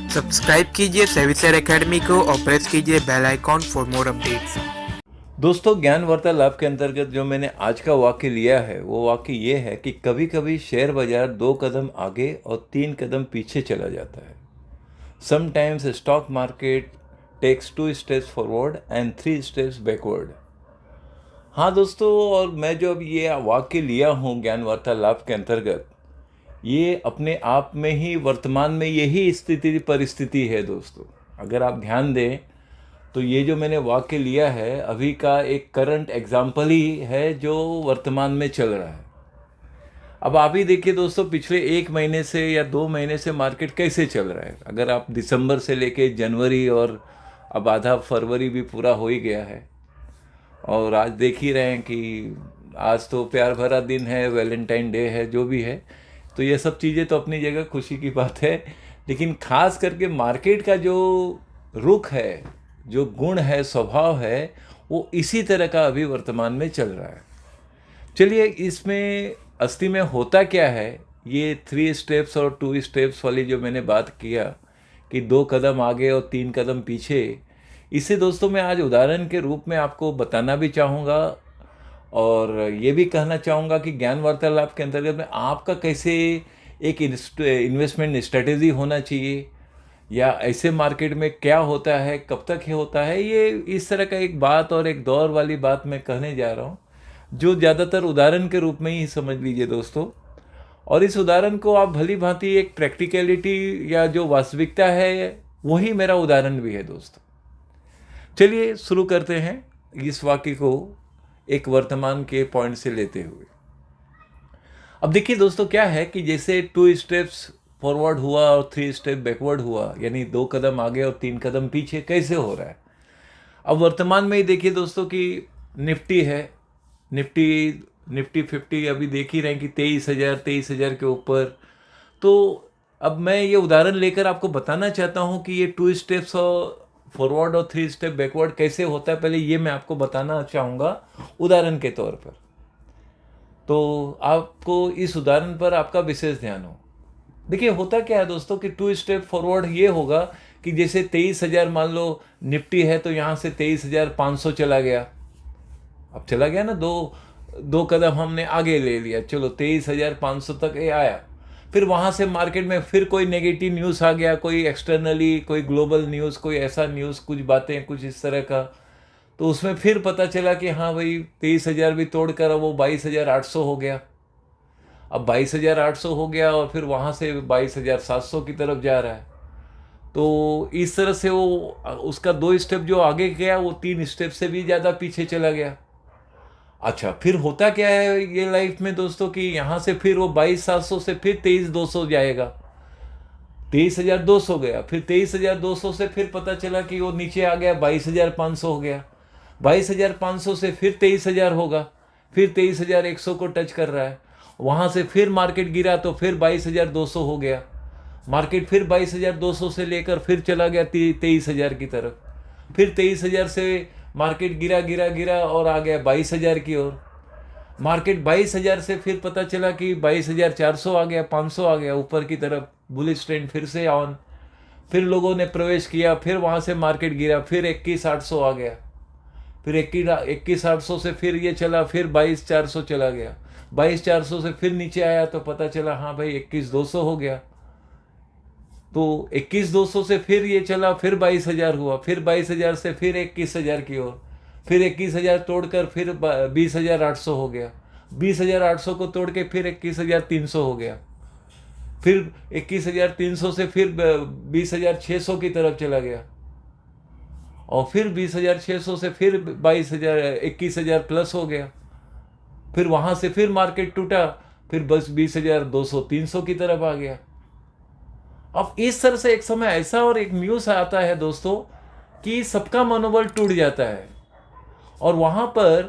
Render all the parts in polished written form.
Subscribe कीजिए सेविसर academy को और प्रेस कीजिए bell icon for more updates. दोस्तों, ज्ञान वार्तालाप के अंतर्गत जो मैंने आज का वाक्य लिया है वो वाक्य ये है कि कभी कभी शेयर बाजार 2 कदम आगे और 3 कदम पीछे चला जाता है। Sometimes stock market takes 2 steps forward and 3 steps backward. हाँ दोस्तों, और मैं जो अब ये वाक्य लिया हूँ ज्ञान वार्तालाप के अंतर्गत, ये अपने आप में ही वर्तमान में यही स्थिति परिस्थिति है दोस्तों। अगर आप ध्यान दें तो ये जो मैंने वाक्य लिया है अभी का एक करंट एग्जाम्पल ही है जो वर्तमान में चल रहा है। अब आप ही देखिए दोस्तों, पिछले 1 महीने से या 2 महीने से मार्केट कैसे चल रहा है। अगर आप दिसंबर से लेके जनवरी और अब आधा फरवरी भी पूरा हो ही गया है, और आज देख ही रहे हैं कि आज तो प्यार भरा दिन है, वैलेंटाइन डे है, जो भी है। तो ये सब चीज़ें तो अपनी जगह खुशी की बात है, लेकिन खास करके मार्केट का जो रुख है, जो गुण है, स्वभाव है, वो इसी तरह का अभी वर्तमान में चल रहा है। चलिए, इसमें अस्थि में होता क्या है, ये 3 स्टेप्स और 2 स्टेप्स वाली जो मैंने बात किया कि 2 कदम आगे और 3 कदम पीछे, इसे दोस्तों मैं आज उदाहरण के रूप में आपको बताना भी चाहूँगा और ये भी कहना चाहूँगा कि ज्ञान वार्तालाप के अंतर्गत में आपका कैसे एक इन्वेस्टमेंट स्ट्रेटेजी होना चाहिए, या ऐसे मार्केट में क्या होता है, कब तक ये होता है, ये इस तरह का एक बात और एक दौर वाली बात मैं कहने जा रहा हूँ, जो ज़्यादातर उदाहरण के रूप में ही समझ लीजिए दोस्तों। और इस उदाहरण को आप भली भांति एक प्रैक्टिकलिटी या जो वास्तविकता है वही मेरा उदाहरण भी है दोस्तों। चलिए शुरू करते हैं इस वाक्य को एक वर्तमान के पॉइंट से लेते हुए। अब देखिए दोस्तों, क्या है कि जैसे 2 स्टेप्स फॉरवर्ड हुआ और 3 स्टेप बैकवर्ड हुआ, यानी 2 कदम आगे और 3 कदम पीछे कैसे हो रहा है। अब वर्तमान में ही देखिए दोस्तों कि निफ्टी है, निफ्टी 50 अभी देख ही रहे हैं कि 23,000 के ऊपर। तो अब मैं ये उदाहरण लेकर आपको बताना चाहता हूँ कि ये 2 स्टेप्स फॉरवर्ड और 3 स्टेप बैकवर्ड कैसे होता है, पहले ये मैं आपको बताना चाहूँगा उदाहरण के तौर पर। तो आपको इस उदाहरण पर आपका विशेष ध्यान हो। देखिए, होता क्या है दोस्तों कि 2 स्टेप फॉरवर्ड ये होगा कि जैसे 23,000 मान लो निफ्टी है, तो यहाँ से 23,500 चला गया। अब चला गया ना, दो कदम हमने आगे ले लिया, चलो 23,500 तक ये आया। फिर वहाँ से मार्केट में फिर कोई नेगेटिव न्यूज़ आ गया, कोई एक्सटर्नली, कोई ग्लोबल न्यूज़, कोई ऐसा न्यूज़, कुछ बातें कुछ इस तरह का। तो उसमें फिर पता चला कि हाँ भाई, 23,000 भी तोड़कर अब वो 22,800 हो गया। अब 22,800 हो गया और फिर वहाँ से 22,700 की तरफ जा रहा है। तो इस तरह से वो उसका 2 स्टेप जो आगे गया वो 3 स्टेप से भी ज़्यादा पीछे चला गया। अच्छा, फिर होता क्या है ये लाइफ में दोस्तों कि यहाँ से फिर वो 22,700 से फिर 23,200 जाएगा, 23,200 गया, फिर 23,200 से फिर पता चला कि वो नीचे आ गया, 22,500 हो गया, 22,500 से फिर 23,000 होगा, फिर 23,100 को टच कर रहा है। वहाँ से फिर मार्केट गिरा तो फिर 22,200 हो गया, मार्केट फिर 22,200 से लेकर फिर चला गया 23,000 की तरफ, फिर 23,000 से मार्केट गिरा गिरा गिरा और आ गया 22,000 की ओर। मार्केट 22,000 से फिर पता चला कि 22,400 आ गया, 500 आ गया ऊपर की तरफ, बुलिश ट्रेंड फिर से ऑन। फिर लोगों ने प्रवेश किया, फिर वहाँ से मार्केट गिरा, फिर 21,800 आ गया, फिर 21,800 से फिर ये चला, फिर 22,400 चला गया, 22,400 से फिर नीचे आया तो पता चला हाँ भाई 21,200 हो गया। तो 21,200 से फिर ये चला, फिर 22,000 हुआ, फिर 22,000 से फिर 21,000 की ओर, फिर 21,000 तोड़कर फिर 20,800 हो गया, 20,800 को तोड़ के फिर 21,300 हो गया, फिर 21,300 से फिर 20,600 की तरफ चला गया, और फिर 20,600 से फिर 21,000 प्लस हो गया। फिर वहाँ से फिर मार्केट टूटा, फिर बस 20,200 300 की तरफ आ गया। अब इस तरह से एक समय ऐसा और एक न्यूज़ आता है दोस्तों कि सबका मनोबल टूट जाता है, और वहाँ पर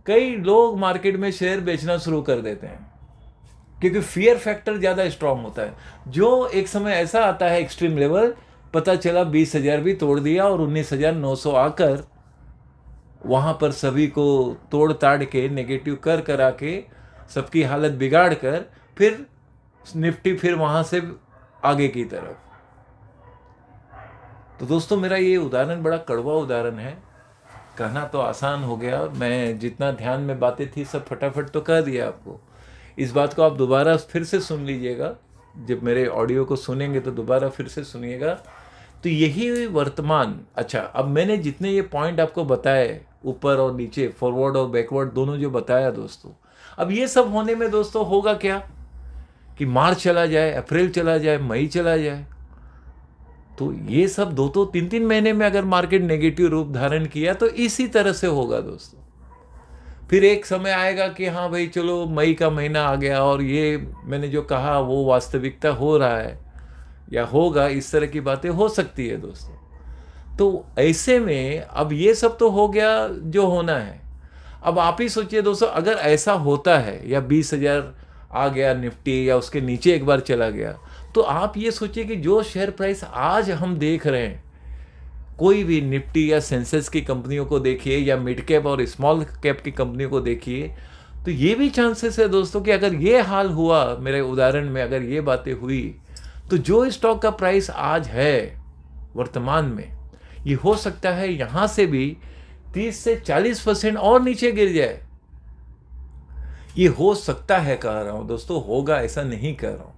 कई लोग मार्केट में शेयर बेचना शुरू कर देते हैं, क्योंकि फियर फैक्टर ज़्यादा स्ट्रांग होता है। जो एक समय ऐसा आता है एक्सट्रीम लेवल, पता चला 20,000 भी तोड़ दिया और 19,900 आकर वहाँ पर सभी को तोड़ ताड़ के नेगेटिव कर करा के सबकी हालत बिगाड़ कर फिर निफ्टी फिर वहाँ से आगे की तरफ। तो दोस्तों मेरा ये उदाहरण बड़ा कड़वा उदाहरण है, कहना तो आसान हो गया, मैं जितना ध्यान में बातें थी सब फटाफट तो कह दिया आपको। इस बात को आप दोबारा फिर से सुन लीजिएगा, जब मेरे ऑडियो को सुनेंगे तो दोबारा फिर से सुनिएगा। तो यही वर्तमान, अच्छा अब मैंने जितने ये पॉइंट आपको बताए, ऊपर और नीचे, फॉरवर्ड और बैकवर्ड दोनों जो बताया दोस्तों, अब ये सब होने में दोस्तों होगा क्या कि मार्च चला जाए, अप्रैल चला जाए, मई चला जाए, तो ये सब 2-3 महीने में अगर मार्केट नेगेटिव रूप धारण किया तो इसी तरह से होगा दोस्तों। फिर एक समय आएगा कि हाँ भाई चलो मई का महीना आ गया और ये मैंने जो कहा वो वास्तविकता हो रहा है या होगा, इस तरह की बातें हो सकती है दोस्तों। तो ऐसे में अब ये सब तो हो गया जो होना है। अब आप ही सोचिए दोस्तों, अगर ऐसा होता है या 20,000 आ गया निफ्टी या उसके नीचे एक बार चला गया, तो आप ये सोचिए कि जो शेयर प्राइस आज हम देख रहे हैं, कोई भी निफ्टी या सेंसेक्स की कंपनियों को देखिए या मिड कैप और स्मॉल कैप की कंपनियों को देखिए, तो ये भी चांसेस है दोस्तों कि अगर ये हाल हुआ, मेरे उदाहरण में अगर ये बातें हुई, तो जो स्टॉक का प्राइस आज है वर्तमान में, ये हो सकता है यहाँ से भी 30 से 40% और नीचे गिर जाए। ये हो सकता है कह रहा हूँ दोस्तों, होगा ऐसा नहीं कह रहा हूँ।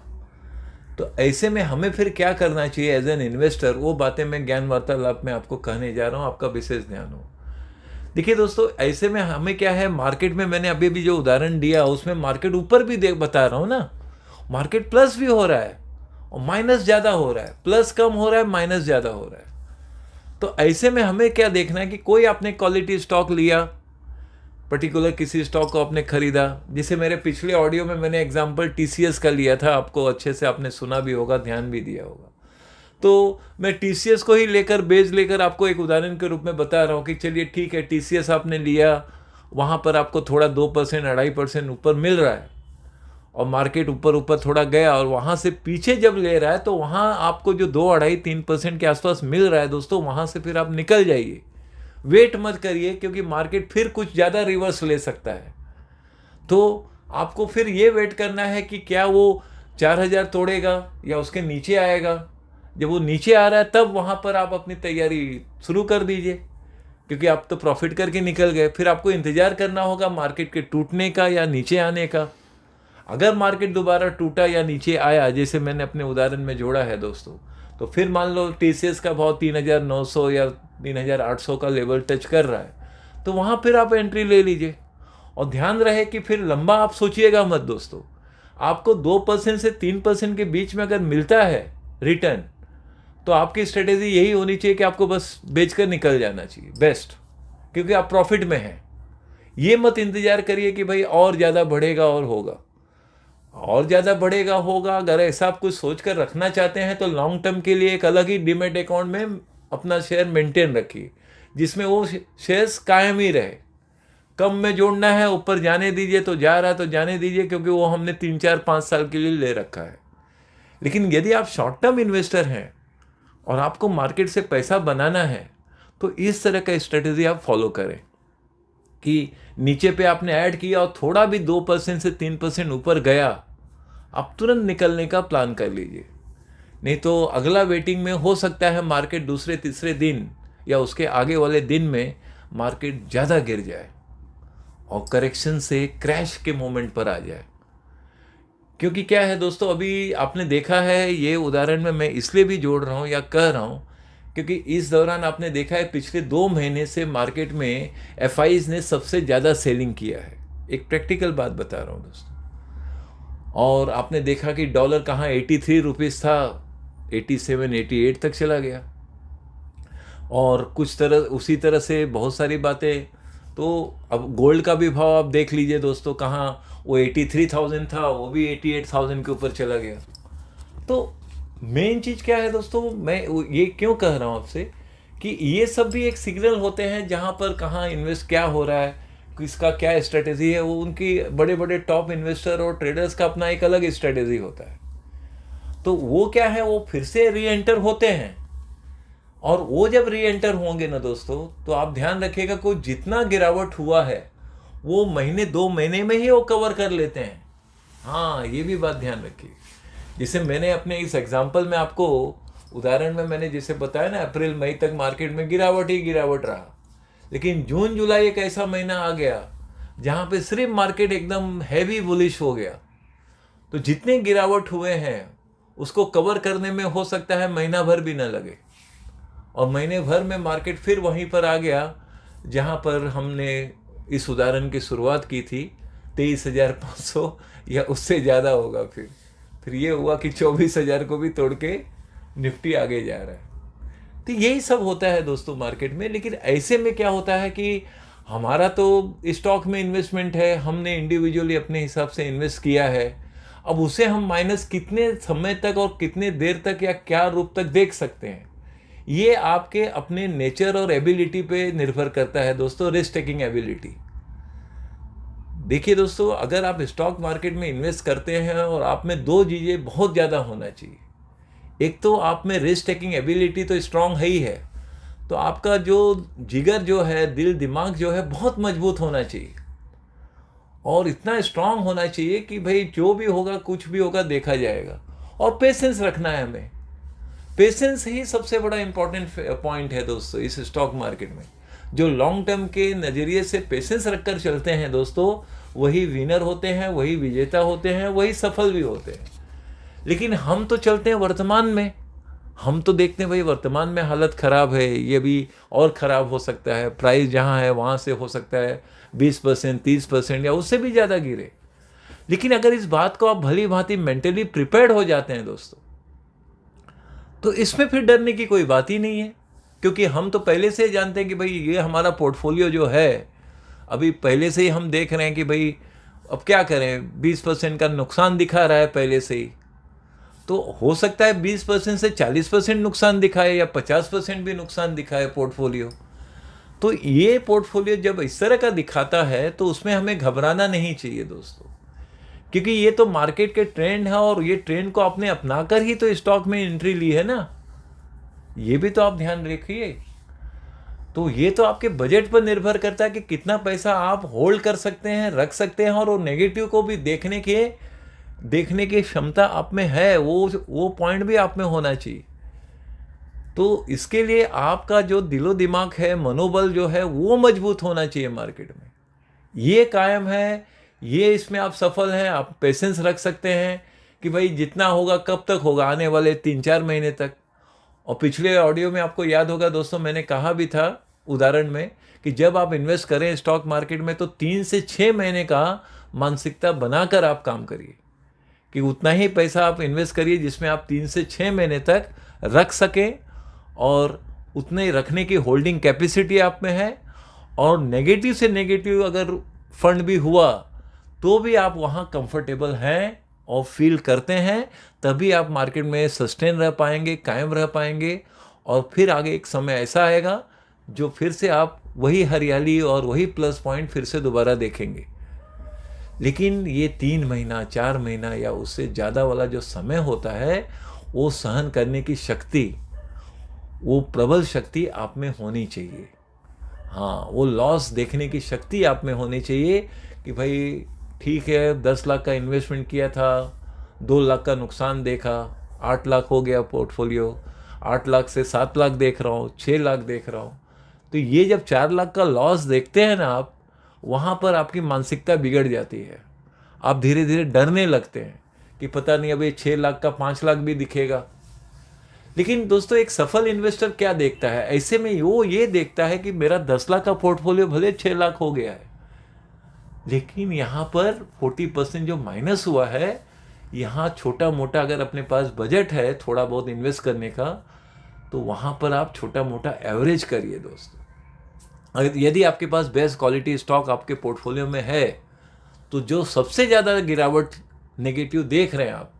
तो ऐसे में हमें फिर क्या करना चाहिए एज एन इन्वेस्टर, वो बातें मैं ज्ञान वार्तालाप में आपको कहने जा रहा हूँ, आपका विशेष ध्यान हो। देखिए दोस्तों, ऐसे में हमें क्या है, मार्केट में मैंने अभी भी जो उदाहरण दिया उसमें मार्केट ऊपर भी देख बता रहा हूँ ना, मार्केट प्लस भी हो रहा है और माइनस ज़्यादा हो रहा है, प्लस कम हो रहा है, माइनस ज़्यादा हो रहा है। तो ऐसे में हमें क्या देखना है कि कोई आपने क्वालिटी स्टॉक लिया, पर्टिकुलर किसी स्टॉक को आपने खरीदा, जैसे मेरे पिछले ऑडियो में मैंने एग्जांपल टीसीएस का लिया था, आपको अच्छे से आपने सुना भी होगा, ध्यान भी दिया होगा। तो मैं टीसीएस को ही लेकर, बेस लेकर आपको एक उदाहरण के रूप में बता रहा हूँ कि चलिए ठीक है, टीसीएस आपने लिया, वहाँ पर आपको थोड़ा 2%, 2.5% ऊपर मिल रहा है और मार्केट ऊपर ऊपर थोड़ा गया और वहाँ से पीछे जब ले रहा है तो वहाँ आपको जो 2-2.5-3% के आसपास मिल रहा है दोस्तों, वहाँ से फिर आप निकल जाइए, वेट मत करिए, क्योंकि मार्केट फिर कुछ ज़्यादा रिवर्स ले सकता है। तो आपको फिर ये वेट करना है कि क्या वो 4,000 तोड़ेगा या उसके नीचे आएगा। जब वो नीचे आ रहा है तब वहाँ पर आप अपनी तैयारी शुरू कर दीजिए, क्योंकि आप तो प्रॉफिट करके निकल गए। फिर आपको इंतज़ार करना होगा मार्केट के टूटने का या नीचे आने का। अगर मार्केट दोबारा टूटा या नीचे आया, जैसे मैंने अपने उदाहरण में जोड़ा है दोस्तों, तो फिर मान लो टीसीएस का भाव 3,900 या 3,800 का लेवल टच कर रहा है, तो वहाँ फिर आप एंट्री ले लीजिए। और ध्यान रहे कि फिर लंबा आप सोचिएगा मत दोस्तों, आपको 2% से 3% के बीच में अगर मिलता है रिटर्न, तो आपकी स्ट्रेटेजी यही होनी चाहिए कि आपको बस बेचकर निकल जाना चाहिए, बेस्ट, क्योंकि आप प्रॉफिट में हैं। ये मत इंतजार करिए कि भाई और ज़्यादा बढ़ेगा और होगा, और ज़्यादा बढ़ेगा होगा। अगर ऐसा आप कुछ सोच कर रखना चाहते हैं तो लॉन्ग टर्म के लिए एक अलग ही डीमेट अकाउंट में अपना शेयर मेंटेन रखिए, जिसमें वो शेयर्स कायम ही रहे। कम में जोड़ना है, ऊपर जाने दीजिए, तो जा रहा है तो जाने दीजिए, क्योंकि वो हमने 3-4-5 साल के लिए ले रखा है। लेकिन यदि आप शॉर्ट टर्म इन्वेस्टर हैं और आपको मार्केट से पैसा बनाना है, तो इस तरह का स्ट्रेटेजी आप फॉलो करें कि नीचे पे आपने ऐड किया और थोड़ा भी 2% से 3% ऊपर गया, आप तुरंत निकलने का प्लान कर लीजिए। नहीं तो अगला वेटिंग में हो सकता है मार्केट दूसरे तीसरे दिन या उसके आगे वाले दिन में मार्केट ज़्यादा गिर जाए और करेक्शन से क्रैश के मोमेंट पर आ जाए। क्योंकि क्या है दोस्तों, अभी आपने देखा है, ये उदाहरण में मैं इसलिए भी जोड़ रहा हूँ या कह रहा हूँ क्योंकि इस दौरान आपने देखा है पिछले 2 महीने से मार्केट में एफआईज ने सबसे ज़्यादा सेलिंग किया है। एक प्रैक्टिकल बात बता रहा हूँ दोस्तों। और आपने देखा कि डॉलर कहाँ 83 रुपीज़ था, 87, 88 तक चला गया। और कुछ तरह उसी तरह से बहुत सारी बातें। तो अब गोल्ड का भी भाव आप देख लीजिए दोस्तों, कहाँ वो 83,000 था, वो भी 88,000 के ऊपर चला गया। तो मेन चीज़ क्या है दोस्तों, मैं ये क्यों कह रहा हूँ आपसे कि ये सब भी एक सिग्नल होते हैं जहाँ पर कहाँ इन्वेस्ट क्या हो रहा है, किसका क्या स्ट्रेटेजी है। वो उनकी बड़े बड़े टॉप इन्वेस्टर और ट्रेडर्स का अपना एक अलग स्ट्रेटेजी होता है। तो वो क्या है, वो फिर से री एंटर होते हैं। और वो जब री एंटर होंगे ना दोस्तों, तो आप ध्यान रखिएगा को जितना गिरावट हुआ है वो महीने 2 महीने में ही वो कवर कर लेते हैं। हाँ, ये भी बात ध्यान रखिए। जैसे मैंने अपने इस एग्जाम्पल में आपको उदाहरण में मैंने जैसे बताया ना, अप्रैल मई तक मार्केट में गिरावट ही गिरावट रहा, लेकिन जून जुलाई एक ऐसा महीना आ गया जहाँ पे सिर्फ मार्केट एकदम हैवी बुलिश हो गया। तो जितने गिरावट हुए हैं उसको कवर करने में हो सकता है महीना भर भी ना लगे, और महीने भर में मार्केट फिर वहीं पर आ गया जहाँ पर हमने इस उदाहरण की शुरुआत की थी, 23,500 या उससे ज़्यादा होगा। फिर ये हुआ कि 24,000 को भी तोड़ के निफ्टी आगे जा रहा है। तो यही सब होता है दोस्तों मार्केट में। लेकिन ऐसे में क्या होता है कि हमारा तो स्टॉक में इन्वेस्टमेंट है, हमने इंडिविजुअली अपने हिसाब से इन्वेस्ट किया है। अब उसे हम माइनस कितने समय तक और कितने देर तक या क्या रूप तक देख सकते हैं, ये आपके अपने नेचर और एबिलिटी पे निर्भर करता है दोस्तों, रिस्क टेकिंग एबिलिटी। देखिए दोस्तों, अगर आप स्टॉक मार्केट में इन्वेस्ट करते हैं और आप में दो चीज़ें बहुत ज़्यादा होना चाहिए। एक तो आप में रिस्क टेकिंग एबिलिटी तो स्ट्रांग है ही है, तो आपका जो जिगर जो है, दिल दिमाग जो है, बहुत मजबूत होना चाहिए और इतना स्ट्रांग होना चाहिए कि भाई जो भी होगा कुछ भी होगा देखा जाएगा। और पेशेंस रखना है हमें। पेशेंस ही सबसे बड़ा इंपॉर्टेंट पॉइंट है दोस्तों इस स्टॉक मार्केट में। जो लॉन्ग टर्म के नज़रिए से पेशेंस रखकर चलते हैं दोस्तों, वही विनर होते हैं, वही विजेता होते हैं, वही सफल भी होते हैं। लेकिन हम तो चलते हैं वर्तमान में, हम तो देखते हैं भाई वर्तमान में हालत ख़राब है, ये भी और ख़राब हो सकता है, प्राइस जहाँ है वहाँ से हो सकता है 20%, 30% या उससे भी ज़्यादा गिरे। लेकिन अगर इस बात को आप भली भांति मेंटली प्रिपेयर्ड हो जाते हैं दोस्तों, तो इसमें फिर डरने की कोई बात ही नहीं है, क्योंकि हम तो पहले से जानते हैं कि भाई ये हमारा पोर्टफोलियो जो है, अभी पहले से ही हम देख रहे हैं कि भाई अब क्या करें, 20% का नुकसान दिखा रहा है पहले से ही। तो हो सकता है 20% से 40% नुकसान दिखाए या 50% भी नुकसान दिखाए पोर्टफोलियो। तो ये पोर्टफोलियो जब इस तरह का दिखाता है तो उसमें हमें घबराना नहीं चाहिए दोस्तों, क्योंकि ये तो मार्केट के ट्रेंड है और ये ट्रेंड को आपने अपनाकर ही तो स्टॉक में एंट्री ली है ना, ये भी तो आप ध्यान रखिए। तो ये तो आपके बजट पर निर्भर करता है कि कितना पैसा आप होल्ड कर सकते हैं, रख सकते हैं, और वो नेगेटिव को भी देखने की क्षमता आप में है, वो पॉइंट भी आप में होना चाहिए। तो इसके लिए आपका जो दिलो दिमाग है, मनोबल जो है, वो मजबूत होना चाहिए मार्केट में। ये कायम है, ये इसमें आप सफल हैं, आप पेशेंस रख सकते हैं कि भाई जितना होगा कब तक होगा, आने वाले 3-4 महीने तक। और पिछले ऑडियो में आपको याद होगा दोस्तों, मैंने कहा भी था उदाहरण में कि जब आप इन्वेस्ट करें स्टॉक मार्केट में तो 3 से 6 महीने का मानसिकता बनाकर आप काम करिए, कि उतना ही पैसा आप इन्वेस्ट करिए जिसमें आप 3 से 6 महीने तक रख सकें, और उतने ही रखने की होल्डिंग कैपेसिटी आप में है। और नेगेटिव से नेगेटिव अगर फंड भी हुआ तो भी आप वहाँ कंफर्टेबल हैं और फील करते हैं, तभी आप मार्केट में सस्टेन रह पाएंगे, कायम रह पाएंगे। और फिर आगे एक समय ऐसा आएगा जो फिर से आप वही हरियाली और वही प्लस पॉइंट फिर से दोबारा देखेंगे। लेकिन ये 3 महीना, 4 महीना या उससे ज़्यादा वाला जो समय होता है, वो सहन करने की शक्ति, वो प्रबल शक्ति आप में होनी चाहिए। हाँ, वो लॉस देखने की शक्ति आप में होनी चाहिए कि भाई ठीक है, 10 लाख का इन्वेस्टमेंट किया था, 2 लाख का नुकसान देखा, 8 लाख हो गया पोर्टफोलियो, 8 लाख से 7 लाख देख रहा हूँ, 6 लाख देख रहा हूँ। तो ये जब 4 लाख का लॉस देखते हैं ना आप, वहाँ पर आपकी मानसिकता बिगड़ जाती है। आप धीरे धीरे डरने लगते हैं कि पता नहीं अब ये 6 लाख का 5 लाख भी दिखेगा। लेकिन दोस्तों, एक सफल इन्वेस्टर क्या देखता है ऐसे में? वो ये देखता है कि मेरा 10 लाख का पोर्टफोलियो भले 6 लाख हो गया है, लेकिन यहाँ पर 40% जो माइनस हुआ है, यहाँ छोटा मोटा अगर अपने पास बजट है थोड़ा बहुत इन्वेस्ट करने का, तो वहाँ पर आप छोटा मोटा एवरेज करिए दोस्तों। अगर यदि आपके पास बेस्ट क्वालिटी स्टॉक आपके पोर्टफोलियो में है, तो जो सबसे ज़्यादा गिरावट नेगेटिव देख रहे हैं आप,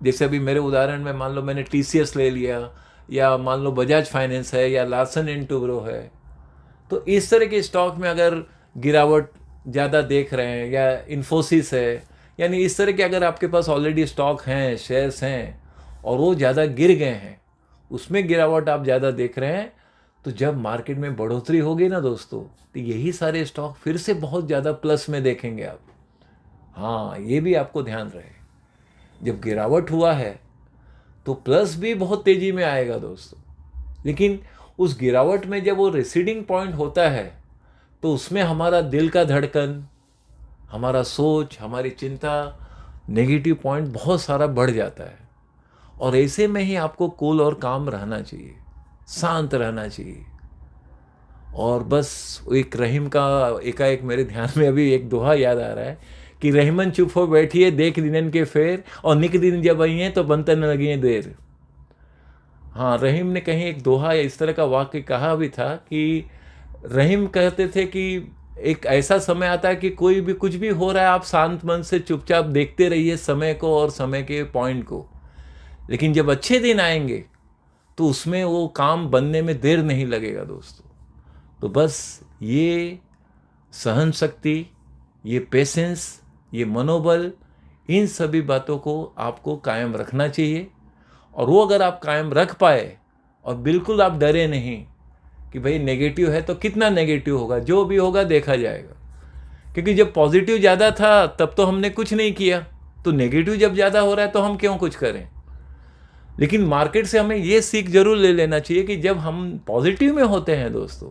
जैसे अभी मेरे उदाहरण में मान लो मैंने TCS ले लिया, या मान लो बजाज फाइनेंस है, या लार्सन एंड टूब्रो है, तो इस तरह के स्टॉक में अगर गिरावट ज़्यादा देख रहे हैं, या इन्फोसिस है, यानी इस तरह के अगर आपके पास ऑलरेडी स्टॉक हैं, शेयर्स हैं, और वो ज़्यादा गिर गए हैं, उसमें गिरावट आप ज़्यादा देख रहे हैं, तो जब मार्केट में बढ़ोतरी होगी ना दोस्तों, तो यही सारे स्टॉक फिर से बहुत ज़्यादा प्लस में देखेंगे आप। हाँ, ये भी आपको ध्यान रहे, जब गिरावट हुआ है तो प्लस भी बहुत तेज़ी में आएगा दोस्तों। लेकिन उस गिरावट में जब वो रिसीडिंग पॉइंट होता है तो उसमें हमारा दिल का धड़कन, हमारा सोच, हमारी चिंता, नेगेटिव पॉइंट बहुत सारा बढ़ जाता है। और ऐसे में ही आपको कूल और काम रहना चाहिए, शांत रहना चाहिए। और बस एक रहीम का एकाएक मेरे ध्यान में अभी एक दोहा याद आ रहा है कि रहीमन चुप हो बैठिए देख दिनन के फेर, और निक दिन जब आई हैं तो बनता न लगी है देर। हाँ, रहीम ने कहीं एक दोहा या इस तरह का वाक्य कहा भी था कि रहीम कहते थे कि एक ऐसा समय आता है कि कोई भी कुछ भी हो रहा है, आप शांत मन से चुपचाप देखते रहिए समय को और समय के पॉइंट को। लेकिन जब अच्छे दिन आएंगे तो उसमें वो काम बनने में देर नहीं लगेगा दोस्तों। तो बस ये सहन शक्ति, ये पेशेंस, ये मनोबल, इन सभी बातों को आपको कायम रखना चाहिए। और वो अगर आप कायम रख पाए और बिल्कुल आप डरे नहीं कि भाई नेगेटिव है तो कितना नेगेटिव होगा, जो भी होगा देखा जाएगा। क्योंकि जब पॉजिटिव ज़्यादा था तब तो हमने कुछ नहीं किया, तो नेगेटिव जब ज़्यादा हो रहा है तो हम क्यों कुछ करें। लेकिन मार्केट से हमें ये सीख जरूर ले लेना चाहिए कि जब हम पॉजिटिव में होते हैं दोस्तों,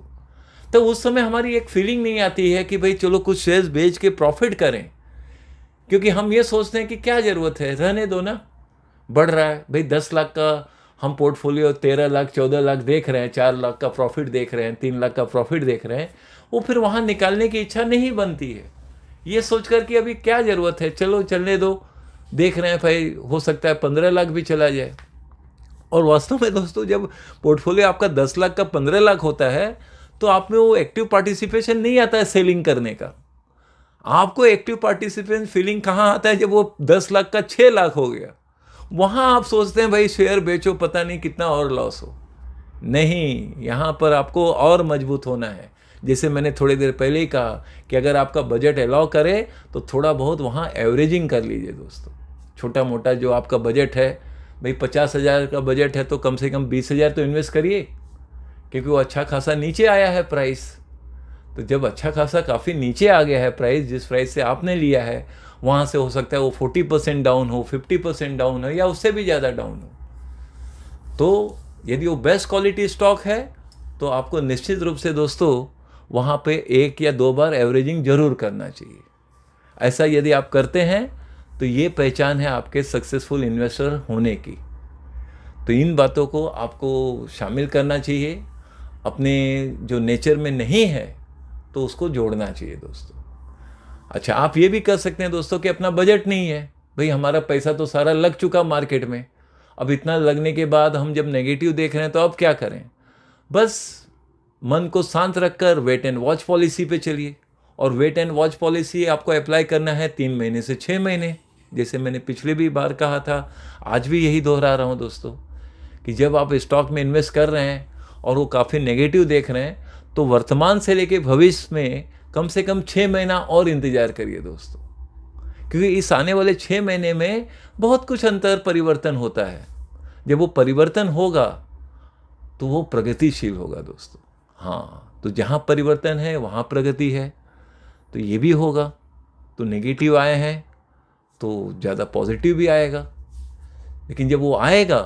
तो उस समय हमारी एक फीलिंग नहीं आती है कि भाई चलो कुछ शेयर्स बेच के प्रॉफिट करें। क्योंकि हम ये सोचते हैं कि क्या ज़रूरत है, रहने दो ना, बढ़ रहा है भाई। 10 लाख का हम पोर्टफोलियो 13 लाख 14 लाख देख रहे हैं, 4 लाख का प्रॉफिट देख रहे हैं, 3 लाख का प्रॉफिट देख रहे हैं, वो फिर वहाँ निकालने की इच्छा नहीं बनती है। ये सोच कर कि अभी क्या ज़रूरत है, चलो चलने दो, देख रहे हैं भाई हो सकता है 15 लाख भी चला जाए। और वास्तव में दोस्तों जब पोर्टफोलियो आपका 10 लाख का 15 लाख होता है तो आप में वो एक्टिव पार्टिसिपेशन नहीं आता है सेलिंग करने का। आपको एक्टिव पार्टिसिपेशन फीलिंग कहाँ आता है, जब वो 10 लाख का 6 लाख हो गया। वहाँ आप सोचते हैं भाई शेयर बेचो, पता नहीं कितना और लॉस हो। नहीं, यहाँ पर आपको और मजबूत होना है। जैसे मैंने थोड़ी देर पहले ही कहा कि अगर आपका बजट अलाउ करे तो थोड़ा बहुत वहाँ एवरेजिंग कर लीजिए दोस्तों। छोटा मोटा जो आपका बजट है, भाई 50,000 का बजट है तो कम से कम 20,000 तो इन्वेस्ट करिए, क्योंकि वो अच्छा खासा नीचे आया है प्राइस। तो जब अच्छा खासा काफ़ी नीचे आ गया है प्राइस, जिस प्राइस से आपने लिया है, वहाँ से हो सकता है वो 40% डाउन हो, 50% डाउन हो, या उससे भी ज़्यादा डाउन हो। तो यदि वो बेस्ट क्वालिटी स्टॉक है तो आपको निश्चित रूप से दोस्तों वहाँ पे 1 या 2 बार एवरेजिंग जरूर करना चाहिए। ऐसा यदि आप करते हैं तो ये पहचान है आपके सक्सेसफुल इन्वेस्टर होने की। तो इन बातों को आपको शामिल करना चाहिए। अपने जो नेचर में नहीं है तो उसको जोड़ना चाहिए दोस्तों। अच्छा, आप ये भी कर सकते हैं दोस्तों कि अपना बजट नहीं है, भाई हमारा पैसा तो सारा लग चुका मार्केट में, अब इतना लगने के बाद हम जब नेगेटिव देख रहे हैं तो अब क्या करें। बस मन को शांत रखकर वेट एंड वॉच पॉलिसी पे चलिए। और वेट एंड वॉच पॉलिसी आपको अप्लाई करना है 3 महीने से 6 महीने। जैसे मैंने पिछले भी बार कहा था, आज भी यही दोहरा रहा हूँ दोस्तों, कि जब आप स्टॉक में इन्वेस्ट कर रहे हैं और वो काफ़ी नेगेटिव देख रहे हैं तो वर्तमान से लेके भविष्य में कम से कम 6 महीना और इंतज़ार करिए दोस्तों। क्योंकि इस आने वाले 6 महीने में बहुत कुछ अंतर परिवर्तन होता है। जब वो परिवर्तन होगा तो वो प्रगतिशील होगा दोस्तों। हाँ, तो जहाँ परिवर्तन है वहाँ प्रगति है। तो ये भी होगा। तो नेगेटिव आए हैं तो ज़्यादा पॉजिटिव भी आएगा। लेकिन जब वो आएगा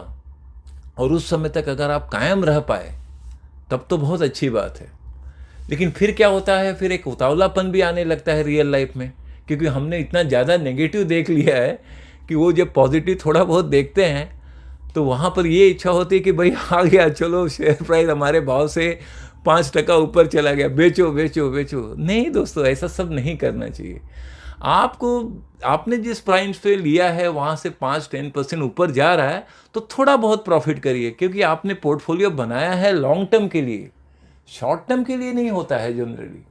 और उस समय तक अगर आप कायम रह पाए तब तो बहुत अच्छी बात है। लेकिन फिर क्या होता है, फिर एक उतावलापन भी आने लगता है रियल लाइफ में, क्योंकि हमने इतना ज़्यादा नेगेटिव देख लिया है कि वो जब पॉजिटिव थोड़ा बहुत देखते हैं तो वहाँ पर ये इच्छा होती है कि भाई आ गया, चलो शेयर प्राइस हमारे भाव से 5% ऊपर चला गया, बेचो बेचो बेचो। नहीं दोस्तों, ऐसा सब नहीं करना चाहिए। आपने जिस प्राइस पे लिया है वहाँ से 5-10% ऊपर जा रहा है तो थोड़ा बहुत प्रॉफिट करिए, क्योंकि आपने पोर्टफोलियो बनाया है लॉन्ग टर्म के लिए, शॉर्ट टर्म के लिए नहीं होता है जनरली।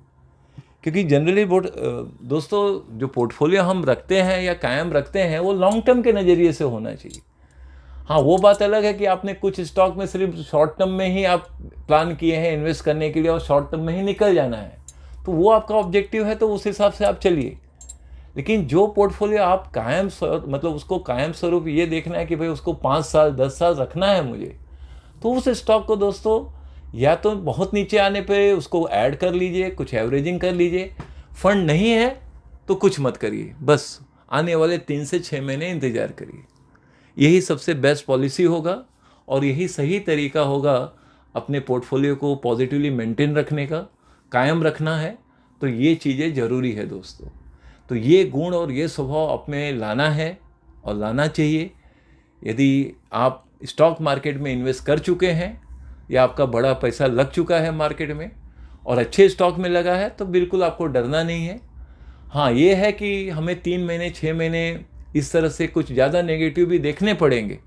क्योंकि जनरली दोस्तों जो पोर्टफोलियो हम रखते हैं या कायम रखते हैं वो लॉन्ग टर्म के नज़रिए से होना चाहिए। हाँ, वो बात अलग है कि आपने कुछ स्टॉक में सिर्फ शॉर्ट टर्म में ही आप प्लान किए हैं इन्वेस्ट करने के लिए और शॉर्ट टर्म में ही निकल जाना है, तो वो आपका ऑब्जेक्टिव है, तो उस हिसाब से आप चलिए। लेकिन जो पोर्टफोलियो आप मतलब उसको कायम स्वरूप ये देखना है कि भाई उसको 5 साल 10 साल रखना है मुझे, तो उस स्टॉक को दोस्तों या तो बहुत नीचे आने पे उसको ऐड कर लीजिए, कुछ एवरेजिंग कर लीजिए। फंड नहीं है तो कुछ मत करिए, बस आने वाले 3 से 6 महीने इंतज़ार करिए। यही सबसे बेस्ट पॉलिसी होगा और यही सही तरीका होगा अपने पोर्टफोलियो को पॉजिटिवली मेंटेन रखने का, कायम रखना है। तो ये चीज़ें ज़रूरी है दोस्तों। तो ये गुण और ये स्वभाव अपने लाना है और लाना चाहिए। यदि आप स्टॉक मार्केट में इन्वेस्ट कर चुके हैं या आपका बड़ा पैसा लग चुका है मार्केट में और अच्छे स्टॉक में लगा है, तो बिल्कुल आपको डरना नहीं है। हाँ, ये है कि हमें 3 महीने 6 महीने इस तरह से कुछ ज़्यादा नेगेटिव भी देखने पड़ेंगे,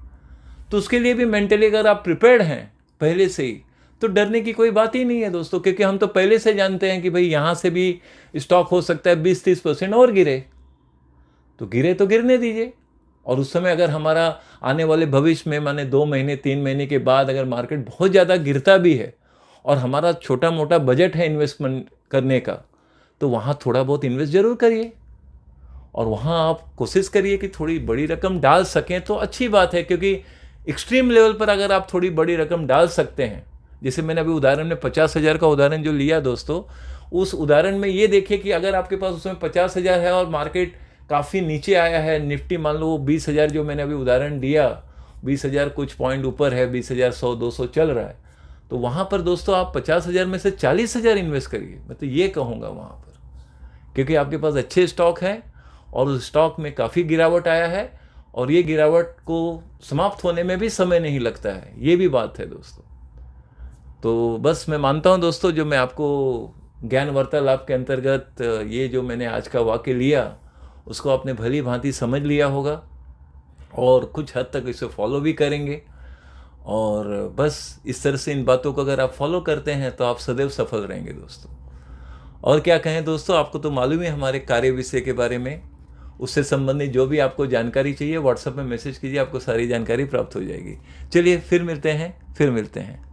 तो उसके लिए भी मेंटली अगर आप प्रिपेयर्ड हैं पहले से ही, तो डरने की कोई बात ही नहीं है दोस्तों। क्योंकि हम तो पहले से जानते हैं कि भाई यहाँ से भी स्टॉक हो सकता है 20-30% और गिरे, तो गिरे तो गिरने दीजिए। और उस समय अगर हमारा आने वाले भविष्य में माने 2 महीने 3 महीने के बाद अगर मार्केट बहुत ज़्यादा गिरता भी है और हमारा छोटा मोटा बजट है इन्वेस्टमेंट करने का, तो वहाँ थोड़ा बहुत इन्वेस्ट जरूर करिए और वहाँ आप कोशिश करिए कि थोड़ी बड़ी रकम डाल सकें तो अच्छी बात है। क्योंकि एक्सट्रीम लेवल पर अगर आप थोड़ी बड़ी रकम डाल सकते हैं, जैसे मैंने अभी उदाहरण में 50,000 का उदाहरण जो लिया दोस्तों, उस उदाहरण में ये देखिए कि अगर आपके पास उसमें 50,000 है और मार्केट काफ़ी नीचे आया है, निफ्टी मान लो 20,000 जो मैंने अभी उदाहरण दिया, 20,000 कुछ पॉइंट ऊपर है, 20,100-200 चल रहा है, तो वहाँ पर दोस्तों आप 50,000 में से 40,000 इन्वेस्ट करिए। मैं तो ये कहूँगा वहाँ पर, क्योंकि आपके पास अच्छे स्टॉक हैं और उस स्टॉक में काफ़ी गिरावट आया है और ये गिरावट को समाप्त होने में भी समय नहीं लगता है, ये भी बात है दोस्तों। तो बस मैं मानता हूँ दोस्तों, जो मैं आपको ज्ञान वार्तालाप के अंतर्गत ये जो मैंने आज का वाक्य लिया, उसको आपने भली भांति समझ लिया होगा और कुछ हद तक इसे फॉलो भी करेंगे। और बस इस तरह से इन बातों को अगर आप फॉलो करते हैं तो आप सदैव सफल रहेंगे दोस्तों। और क्या कहें दोस्तों, आपको तो मालूम है हमारे कार्य विषय के बारे में। उससे संबंधित जो भी आपको जानकारी चाहिए व्हाट्सएप में मैसेज कीजिए, आपको सारी जानकारी प्राप्त हो जाएगी। चलिए फिर मिलते हैं।